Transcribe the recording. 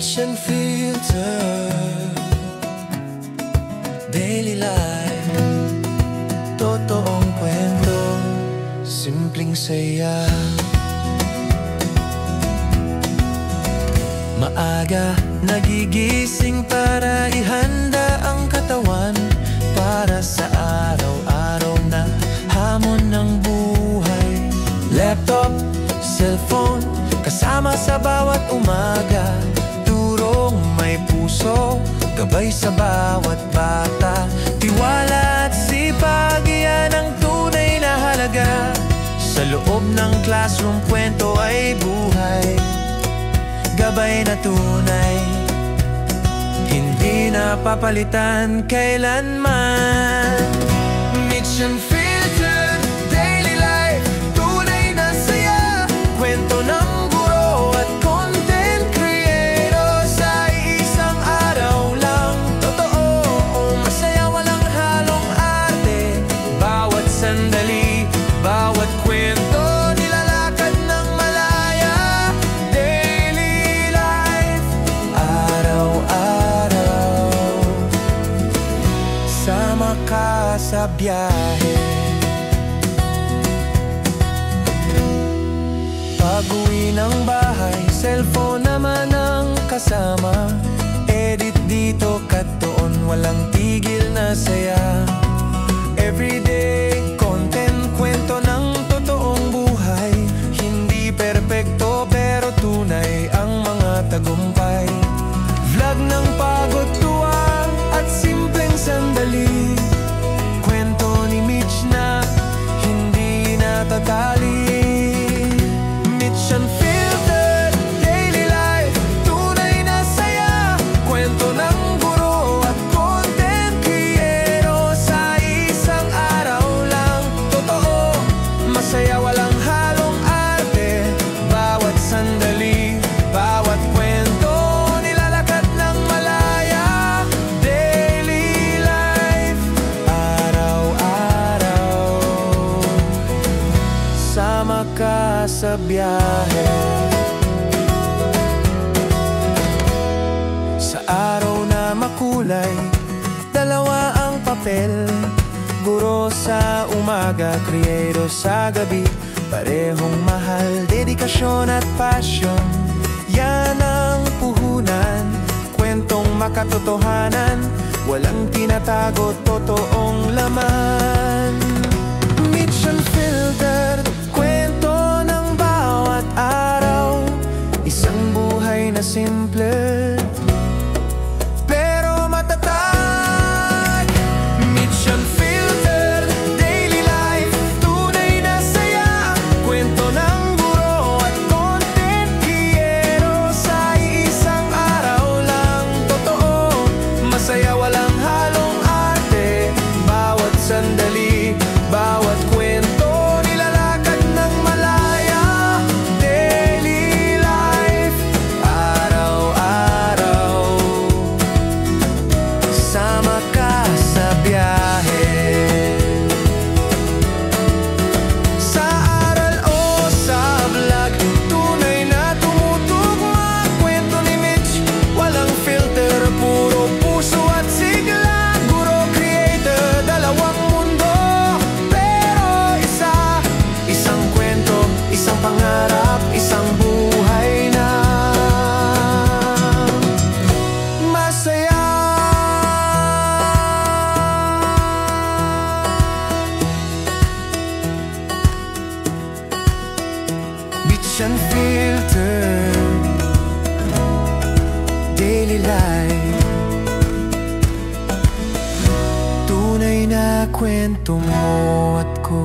Mitch and Filter, daily life, totoong kwento, simpleng saya. Maaga nagigising para ihanda ang katawan para sa araw-araw na hamon ng buhay. Laptop, cellphone, kasama sa bawat umaga. Turong may puso, gabay sa bawat bata. Tiwala at sipag, iyan ang tunay na halaga. Sa loob ng classroom, kwento ay buhay, gabay na tunay, hindi na papalitan kailanman. Mitch and Filter, daily life, tunay na saya. Kwento ng guro at content creators ay isang araw lang. Totoo, masaya, walang halong arte. Bawat sandali, bawat kwento, nilalakad ng malaya. Daily life, araw-araw, sama ka sa biyahe. Pag-uwi ng bahay, cellphone naman ang kasama. Edit dito, cut doon, walang tigil na saya. Everyday content, kwento ng totoong buhay. Hindi perpekto pero tunay ang mga tagumpay. Vlog ng pagod, tuwa at simpleng sandali. Kwento ni Mitch na hindi natatali. Mitch and Filter, daily life, tunay na saya. Kwento ng guro at content creator sa isang araw lang. Totoo, masaya, walang halong arte. Bawat sandali, bawat kwento, nilalakad ng malaya. Daily life, araw-araw, sama ka sa biyahe. Sa araw na makulay, dalawa ang papel. Guro sa umaga, creator sa gabi. Parehong mahal, dedikasyon at passion. Yan ang puhunan, kwentong makatotohanan. Walang tinatago, totoong laman. Mitch and Filter, kwento ng bawat araw. Isang buhay na simple pero matatag. Mitch and Filter, daily life, tunay na saya. Kwento ng guro at content creator sa isang araw lang. Totoo, masaya, walang halong arte. Bawat sandali, bawat kwento, nilalakad ng malaya. Daily life, araw-araw, sama ka sa biyahe. Sa aral o sa vlog, tunay na tumutugma. Kwento ni Mitch, walang filter, puro puso at sigla. Guro, creator, dalawang mundo pero isa. Isang kwento, isang pangarap, isang buhay na masaya. Mitch and Filter, daily life, tunay na kwento mo at ko.